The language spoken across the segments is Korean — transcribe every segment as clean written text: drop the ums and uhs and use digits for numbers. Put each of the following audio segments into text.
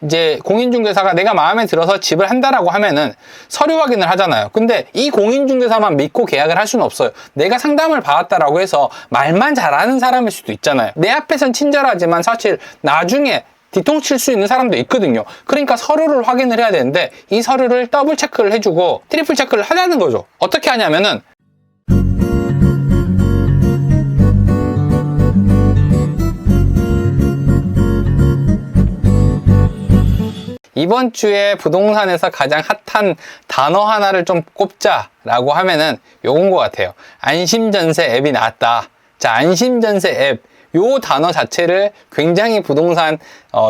이제 공인중개사가 내가 마음에 들어서 집을 한다라고 하면은 서류 확인을 하잖아요. 근데 이 공인중개사만 믿고 계약을 할 수는 없어요. 내가 상담을 받았다라고 해서 말만 잘하는 사람일 수도 있잖아요. 내 앞에선 친절하지만 사실 나중에 뒤통칠 수 있는 사람도 있거든요. 그러니까 서류를 확인을 해야 되는데 이 서류를 더블 체크를 해주고 트리플 체크를 하자는 거죠. 어떻게 하냐면은 이번 주에 부동산에서 가장 핫한 단어 하나를 좀 꼽자라고 하면은 요건 것 같아요. 안심전세 앱이 나왔다. 자, 안심전세 앱. 요 단어 자체를 굉장히 부동산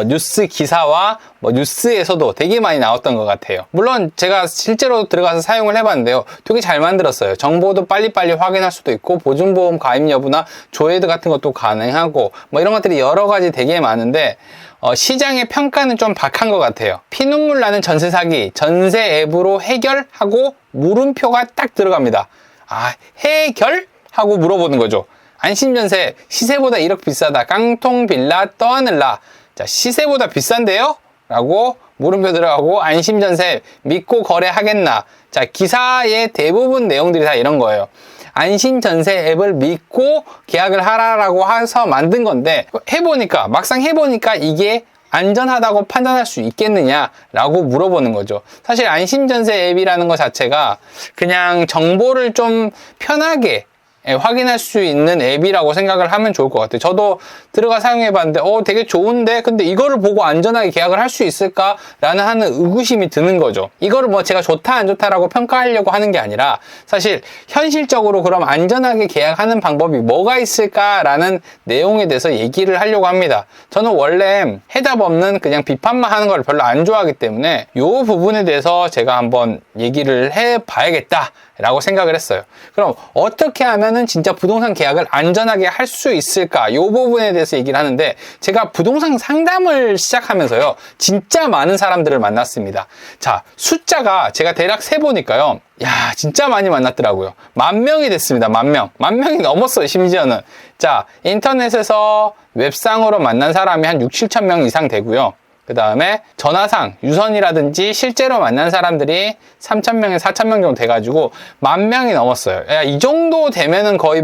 뉴스 기사와 뉴스에서도 되게 많이 나왔던 것 같아요. 물론 제가 실제로 들어가서 사용을 해봤는데요. 되게 잘 만들었어요. 정보도 빨리빨리 확인할 수도 있고 보증보험 가입 여부나 조회도 같은 것도 가능하고 이런 것들이 여러 가지 되게 많은데 시장의 평가는 좀 박한 것 같아요. 피눈물 나는 전세 사기, 전세 앱으로 해결하고 물음표가 딱 들어갑니다. 아, 해결? 하고 물어보는 거죠. 안심전세 시세보다 1억 비싸다. 깡통 빌라 떠안을라. 자, 시세보다 비싼데요? 라고 물음표 들어가고 안심전세 믿고 거래하겠나. 자, 기사의 대부분 내용들이 다 이런 거예요. 안심전세 앱을 믿고 계약을 하라라고 해서 만든 건데 막상 해보니까 이게 안전하다고 판단할 수 있겠느냐라고 물어보는 거죠. 사실 안심전세 앱이라는 것 자체가 그냥 정보를 좀 편하게 확인할 수 있는 앱이라고 생각을 하면 좋을 것 같아요. 저도 들어가 사용해봤는데 되게 좋은데 근데 이거를 보고 안전하게 계약을 할 수 있을까라는 하는 의구심이 드는 거죠. 이거를 제가 좋다 안 좋다라고 평가하려고 하는 게 아니라 사실 현실적으로 그럼 안전하게 계약하는 방법이 뭐가 있을까라는 내용에 대해서 얘기를 하려고 합니다. 저는 원래 해답 없는 그냥 비판만 하는 걸 별로 안 좋아하기 때문에 이 부분에 대해서 제가 한번 얘기를 해봐야겠다 라고 생각을 했어요. 그럼 어떻게 하면은 진짜 부동산 계약을 안전하게 할 수 있을까? 이 부분에 대해서 얘기를 하는데 제가 부동산 상담을 시작하면서요 진짜 많은 사람들을 만났습니다. 자, 숫자가 제가 대략 세보니까요 야, 진짜 많이 만났더라고요. 10,000명이 됐습니다. 10,000명. 10,000명이 넘었어요, 심지어는. 자, 인터넷에서 웹상으로 만난 사람이 한 6,000~7,000 명 이상 되고요. 그 다음에 전화상, 유선이라든지 실제로 만난 사람들이 3,000명에서 4,000명 정도 돼가지고 10,000명이 넘었어요. 야, 이 정도 되면은 거의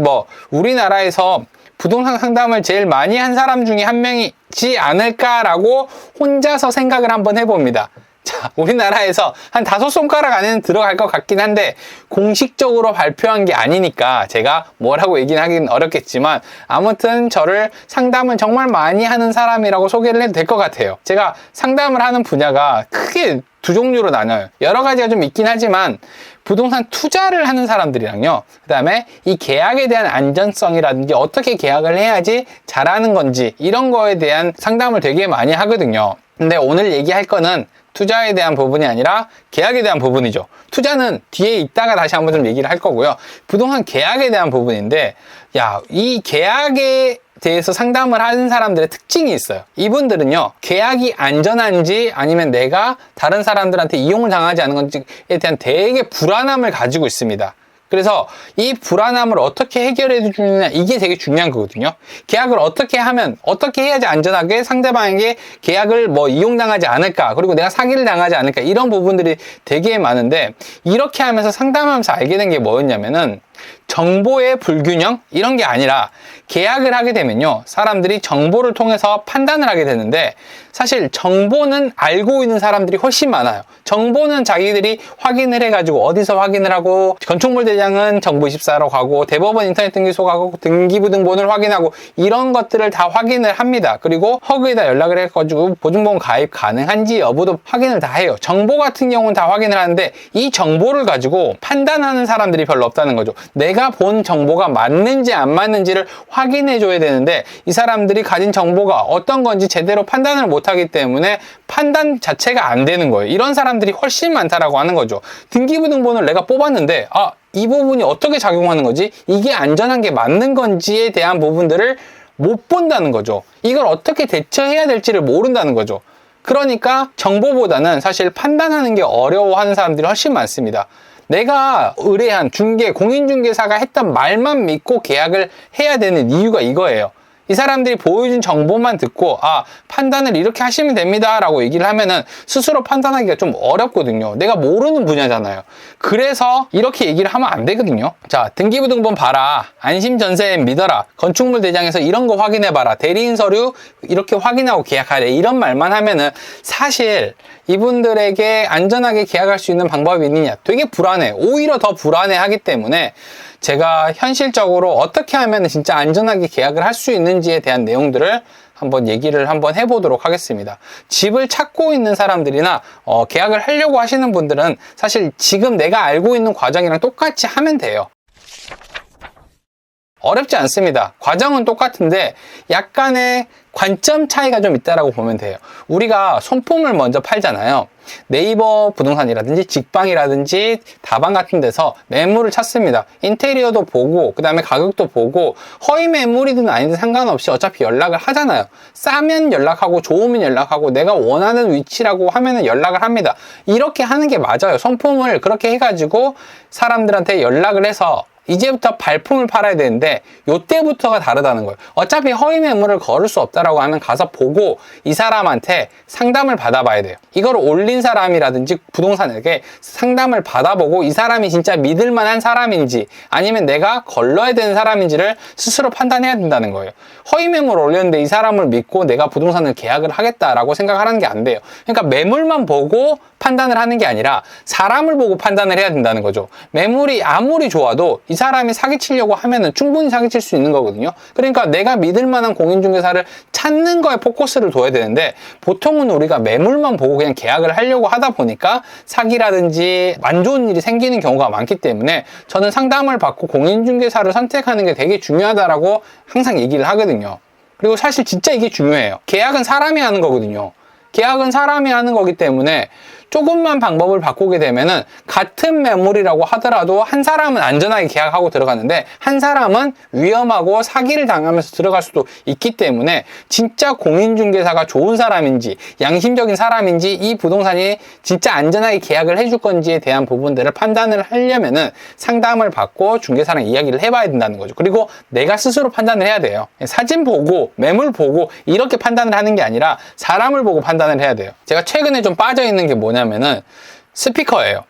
우리나라에서 부동산 상담을 제일 많이 한 사람 중에 한 명이지 않을까라고 혼자서 생각을 한번 해봅니다. 자, 우리나라에서 한 5손가락 안에는 들어갈 것 같긴 한데 공식적으로 발표한 게 아니니까 제가 뭐라고 얘기는 하긴 어렵겠지만 아무튼 저를 상담을 정말 많이 하는 사람이라고 소개를 해도 될 것 같아요. 제가 상담을 하는 분야가 크게 두 종류로 나눠요. 여러 가지가 좀 있긴 하지만 부동산 투자를 하는 사람들이랑요. 그 다음에 이 계약에 대한 안전성이라든지 어떻게 계약을 해야지 잘하는 건지 이런 거에 대한 상담을 되게 많이 하거든요. 근데 오늘 얘기할 거는 투자에 대한 부분이 아니라 계약에 대한 부분이죠. 투자는 뒤에 있다가 다시 한번 좀 얘기를 할 거고요. 부동산 계약에 대한 부분인데 이 계약에 대해서 상담을 하는 사람들의 특징이 있어요. 이분들은요 계약이 안전한지 아니면 내가 다른 사람들한테 이용을 당하지 않은 건지에 대한 되게 불안함을 가지고 있습니다. 그래서 이 불안함을 어떻게 해결해 주느냐 이게 되게 중요한 거거든요. 계약을 어떻게 하면 어떻게 해야지 안전하게 상대방에게 계약을 이용당하지 않을까 그리고 내가 사기를 당하지 않을까 이런 부분들이 되게 많은데 이렇게 하면서 상담하면서 알게 된 게 뭐였냐면은 정보의 불균형 이런 게 아니라 계약을 하게 되면요 사람들이 정보를 통해서 판단을 하게 되는데 사실 정보는 알고 있는 사람들이 훨씬 많아요. 정보는 자기들이 확인을 해가지고 어디서 확인을 하고 건축물 대장은 정보24로 가고 대법원 인터넷 등기소 가고 등기부등본을 확인하고 이런 것들을 다 확인을 합니다. 그리고 허그에다 연락을 해가지고 보증보험 가입 가능한지 여부도 확인을 다 해요. 정보 같은 경우는 다 확인을 하는데 이 정보를 가지고 판단하는 사람들이 별로 없다는 거죠. 내가 본 정보가 맞는지 안 맞는지를 확인해 줘야 되는데 이 사람들이 가진 정보가 어떤 건지 제대로 판단을 못하기 때문에 판단 자체가 안 되는 거예요. 이런 사람들이 훨씬 많다라고 하는 거죠. 등기부등본을 내가 뽑았는데 이 부분이 어떻게 작용하는 거지? 이게 안전한 게 맞는 건지에 대한 부분들을 못 본다는 거죠. 이걸 어떻게 대처해야 될지를 모른다는 거죠. 그러니까 정보보다는 사실 판단하는 게 어려워하는 사람들이 훨씬 많습니다. 내가 의뢰한 중개, 공인중개사가 했던 말만 믿고 계약을 해야 되는 이유가 이거예요. 이 사람들이 보여준 정보만 듣고 판단을 이렇게 하시면 됩니다 라고 얘기를 하면은 스스로 판단하기가 좀 어렵거든요. 내가 모르는 분야잖아요. 그래서 이렇게 얘기를 하면 안 되거든요. 자, 등기부등본 봐라, 안심전세 믿어라, 건축물 대장에서 이런 거 확인해봐라, 대리인 서류 이렇게 확인하고 계약하래, 이런 말만 하면은 사실 이분들에게 안전하게 계약할 수 있는 방법이 있느냐, 되게 불안해. 오히려 더 불안해하기 때문에 제가 현실적으로 어떻게 하면 진짜 안전하게 계약을 할 수 있는지에 대한 내용들을 한번 얘기를 한번 해보도록 하겠습니다. 집을 찾고 있는 사람들이나 계약을 하려고 하시는 분들은 사실 지금 내가 알고 있는 과정이랑 똑같이 하면 돼요. 어렵지 않습니다. 과정은 똑같은데 약간의 관점 차이가 좀 있다라고 보면 돼요. 우리가 손품을 먼저 팔잖아요. 네이버 부동산이라든지 직방이라든지 다방 같은 데서 매물을 찾습니다. 인테리어도 보고 그 다음에 가격도 보고 허위 매물이든 아니든 상관없이 어차피 연락을 하잖아요. 싸면 연락하고 좋으면 연락하고 내가 원하는 위치라고 하면은 연락을 합니다. 이렇게 하는 게 맞아요. 손품을 그렇게 해가지고 사람들한테 연락을 해서 이제부터 발품을 팔아야 되는데 요때부터가 다르다는 거예요. 어차피 허위 매물을 걸을 수 없다라고 하면 가서 보고 이 사람한테 상담을 받아봐야 돼요. 이걸 올린 사람이라든지 부동산에게 상담을 받아보고 이 사람이 진짜 믿을 만한 사람인지 아니면 내가 걸러야 되는 사람인지를 스스로 판단해야 된다는 거예요. 허위 매물을 올렸는데 이 사람을 믿고 내가 부동산을 계약을 하겠다라고 생각하는 게 안 돼요. 그러니까 매물만 보고 판단을 하는 게 아니라 사람을 보고 판단을 해야 된다는 거죠. 매물이 아무리 좋아도 이 사람이 사기치려고 하면은 충분히 사기칠 수 있는 거거든요. 그러니까 내가 믿을 만한 공인중개사를 찾는 거에 포커스를 둬야 되는데 보통은 우리가 매물만 보고 그냥 계약을 하려고 하다 보니까 사기라든지 안 좋은 일이 생기는 경우가 많기 때문에 저는 상담을 받고 공인중개사를 선택하는 게 되게 중요하다라고 항상 얘기를 하거든요. 그리고 사실 진짜 이게 중요해요. 계약은 사람이 하는 거거든요. 계약은 사람이 하는 거기 때문에 조금만 방법을 바꾸게 되면은 같은 매물이라고 하더라도 한 사람은 안전하게 계약하고 들어갔는데 한 사람은 위험하고 사기를 당하면서 들어갈 수도 있기 때문에 진짜 공인중개사가 좋은 사람인지 양심적인 사람인지 이 부동산이 진짜 안전하게 계약을 해줄 건지에 대한 부분들을 판단을 하려면은 상담을 받고 중개사랑 이야기를 해봐야 된다는 거죠. 그리고 내가 스스로 판단을 해야 돼요. 사진 보고 매물 보고 이렇게 판단을 하는 게 아니라 사람을 보고 판단을 해야 돼요. 제가 최근에 좀 빠져있는 게 뭐냐면은 스피커예요.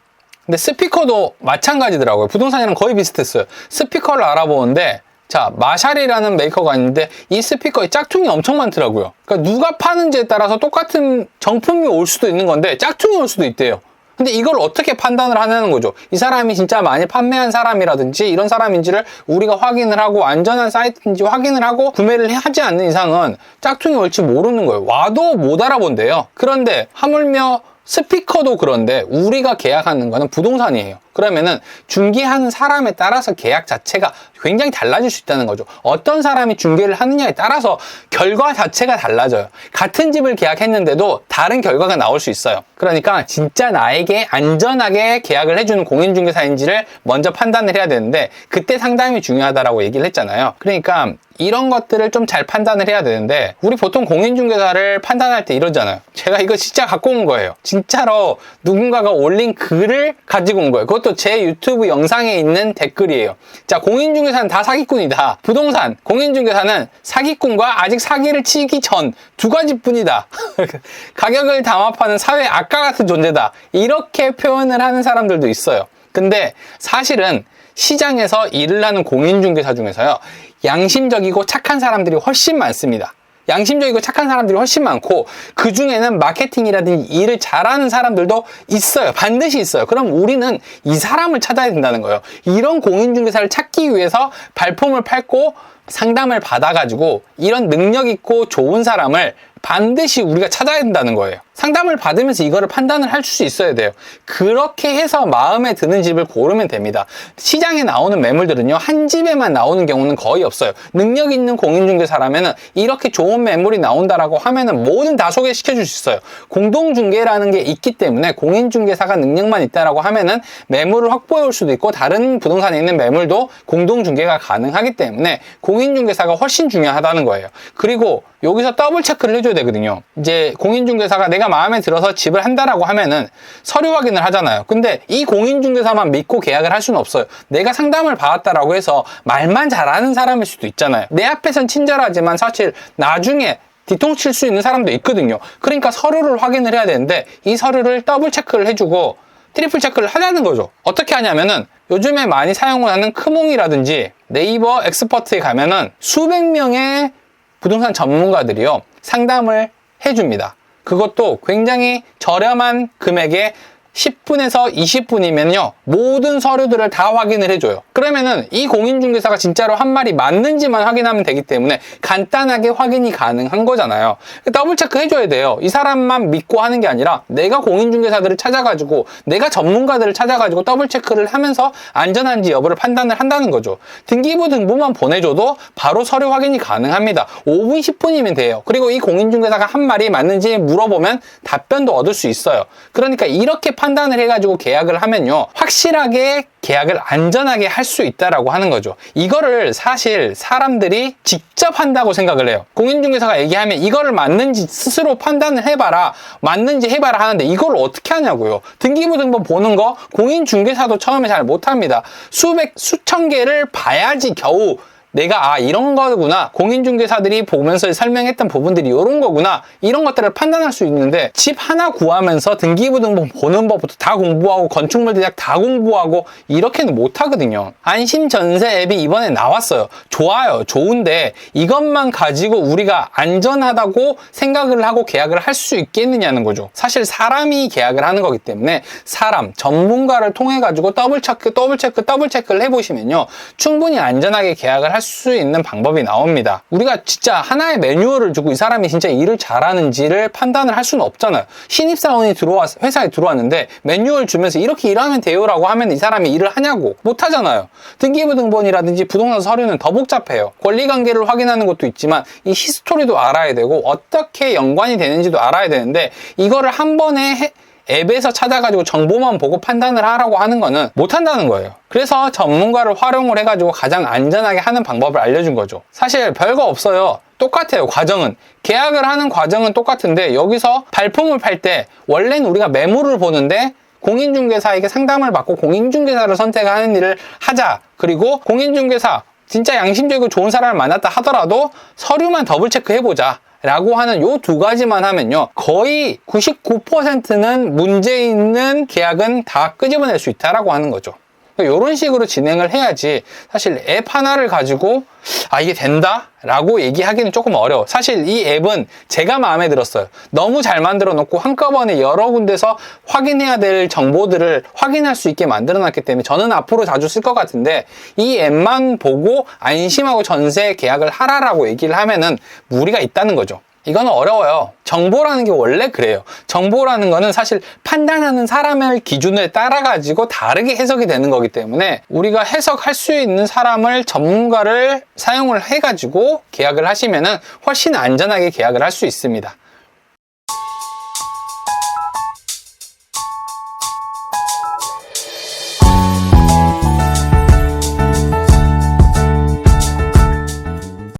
근데 스피커도 마찬가지더라고요. 부동산이랑 거의 비슷했어요. 스피커를 알아보는데 자, 마샬이라는 메이커가 있는데 이 스피커에 짝퉁이 엄청 많더라고요. 그러니까 누가 파는지에 따라서 똑같은 정품이 올 수도 있는 건데 짝퉁이 올 수도 있대요. 근데 이걸 어떻게 판단을 하냐는 거죠. 이 사람이 진짜 많이 판매한 사람이라든지 이런 사람인지를 우리가 확인을 하고 안전한 사이트인지 확인을 하고 구매를 하지 않는 이상은 짝퉁이 올지 모르는 거예요. 와도 못 알아본대요. 그런데 하물며 스피커도 그런데 우리가 계약하는 거는 부동산이에요. 그러면은 중개하는 사람에 따라서 계약 자체가 굉장히 달라질 수 있다는 거죠. 어떤 사람이 중개를 하느냐에 따라서 결과 자체가 달라져요. 같은 집을 계약했는데도 다른 결과가 나올 수 있어요. 그러니까 진짜 나에게 안전하게 계약을 해주는 공인중개사인지를 먼저 판단을 해야 되는데 그때 상담이 중요하다라고 얘기를 했잖아요. 그러니까 이런 것들을 좀 잘 판단을 해야 되는데 우리 보통 공인중개사를 판단할 때 이러잖아요. 제가 이거 진짜 갖고 온 거예요. 진짜로 누군가가 올린 글을 가지고 온 거예요. 그것도 제 유튜브 영상에 있는 댓글이에요. 자, 공인중개사는 다 사기꾼이다. 부동산, 공인중개사는 사기꾼과 아직 사기를 치기 전 두 가지뿐이다. 가격을 담합하는 사회 악과 같은 존재다. 이렇게 표현을 하는 사람들도 있어요. 근데 사실은 시장에서 일을 하는 공인중개사 중에서요, 양심적이고 착한 사람들이 훨씬 많습니다. 양심적이고 착한 사람들이 훨씬 많고 그 중에는 마케팅이라든지 일을 잘하는 사람들도 있어요. 반드시 있어요. 그럼 우리는 이 사람을 찾아야 된다는 거예요. 이런 공인중개사를 찾기 위해서 발품을 팔고 상담을 받아가지고 이런 능력 있고 좋은 사람을 반드시 우리가 찾아야 된다는 거예요. 상담을 받으면서 이거를 판단을 할 수 있어야 돼요. 그렇게 해서 마음에 드는 집을 고르면 됩니다. 시장에 나오는 매물들은요, 한 집에만 나오는 경우는 거의 없어요. 능력 있는 공인중개사라면은 이렇게 좋은 매물이 나온다라고 하면은 뭐든 다 소개시켜 줄 수 있어요. 공동중개라는 게 있기 때문에 공인중개사가 능력만 있다라고 하면은 매물을 확보해 올 수도 있고 다른 부동산에 있는 매물도 공동중개가 가능하기 때문에 공인중개사가 훨씬 중요하다는 거예요. 그리고 여기서 더블 체크를 해줘야 되거든요. 이제 공인중개사가 내가 마음에 들어서 집을 한다라고 하면은 서류 확인을 하잖아요. 근데 이 공인중개사만 믿고 계약을 할 수는 없어요. 내가 상담을 받았다라고 해서 말만 잘하는 사람일 수도 있잖아요. 내 앞에선 친절하지만 사실 나중에 뒤통수 칠 수 있는 사람도 있거든요. 그러니까 서류를 확인을 해야 되는데 이 서류를 더블 체크를 해주고 트리플 체크를 하자는 거죠. 어떻게 하냐면은 요즘에 많이 사용을 하는 크몽이라든지 네이버 엑스퍼트에 가면은 수백 명의 부동산 전문가들이요 상담을 해줍니다. 그것도 굉장히 저렴한 금액에 10분에서 20분이면요 모든 서류들을 다 확인을 해줘요. 그러면은 이 공인중개사가 진짜로 한 말이 맞는지만 확인하면 되기 때문에 간단하게 확인이 가능한 거잖아요. 더블 체크 해줘야 돼요. 이 사람만 믿고 하는 게 아니라 내가 공인중개사들을 찾아가지고 내가 전문가들을 찾아가지고 더블 체크를 하면서 안전한지 여부를 판단을 한다는 거죠. 등기부 등본만 보내줘도 바로 서류 확인이 가능합니다. 5분 10분이면 돼요. 그리고 이 공인중개사가 한 말이 맞는지 물어보면 답변도 얻을 수 있어요. 그러니까 이렇게 판단을 해가지고 계약을 하면요 확실하게 계약을 안전하게 할 수 있다라고 하는 거죠. 이거를 사실 사람들이 직접 한다고 생각을 해요. 공인중개사가 얘기하면 이거를 맞는지 스스로 판단을 해봐라, 맞는지 해봐라 하는데 이걸 어떻게 하냐고요. 등기부 등본 보는 거 공인중개사도 처음에 잘 못합니다. 수천 개를 봐야지 겨우 내가 이런 거구나, 공인중개사들이 보면서 설명했던 부분들이 이런 거구나, 이런 것들을 판단할 수 있는데 집 하나 구하면서 등기부 등본 보는 법부터 다 공부하고 건축물 대략 다 공부하고 이렇게는 못하거든요. 안심전세 앱이 이번에 나왔어요. 좋아요, 좋은데 이것만 가지고 우리가 안전하다고 생각을 하고 계약을 할 수 있겠느냐는 거죠. 사실 사람이 계약을 하는 거기 때문에 사람, 전문가를 통해 가지고 더블 체크를 해보시면요 충분히 안전하게 계약을 할 수 있는 방법이 나옵니다. 우리가 진짜 하나의 매뉴얼을 주고 이 사람이 진짜 일을 잘하는지를 판단을 할 수는 없잖아요. 신입사원이 회사에 들어왔는데 매뉴얼 주면서 이렇게 일하면 돼요 라고 하면 이 사람이 일을 하냐고? 못하잖아요. 등기부 등본이라든지 부동산 서류는 더 복잡해요. 권리관계를 확인하는 것도 있지만 이 히스토리도 알아야 되고 어떻게 연관이 되는지도 알아야 되는데 이거를 한 번에 앱에서 찾아가지고 정보만 보고 판단을 하라고 하는 거는 못한다는 거예요. 그래서 전문가를 활용을 해가지고 가장 안전하게 하는 방법을 알려준 거죠. 사실 별거 없어요. 똑같아요. 과정은. 계약을 하는 과정은 똑같은데 여기서 발품을 팔 때 원래는 우리가 매물을 보는데 공인중개사에게 상담을 받고 공인중개사를 선택하는 일을 하자. 그리고 공인중개사 진짜 양심적이고 좋은 사람을 만났다 하더라도 서류만 더블 체크해보자 라고 하는 요 두 가지만 하면요 거의 99%는 문제 있는 계약은 다 끄집어낼 수 있다라고 하는 거죠. 이런 식으로 진행을 해야지 사실 앱 하나를 가지고 이게 된다? 라고 얘기하기는 조금 어려워. 사실 이 앱은 제가 마음에 들었어요. 너무 잘 만들어 놓고 한꺼번에 여러 군데서 확인해야 될 정보들을 확인할 수 있게 만들어 놨기 때문에 저는 앞으로 자주 쓸 것 같은데 이 앱만 보고 안심하고 전세 계약을 하라라고 얘기를 하면은 무리가 있다는 거죠. 이거는 어려워요. 정보라는 게 원래 그래요. 정보라는 거는 사실 판단하는 사람의 기준에 따라 가지고 다르게 해석이 되는 거기 때문에 우리가 해석할 수 있는 사람을 전문가를 사용을 해 가지고 계약을 하시면은 훨씬 안전하게 계약을 할 수 있습니다.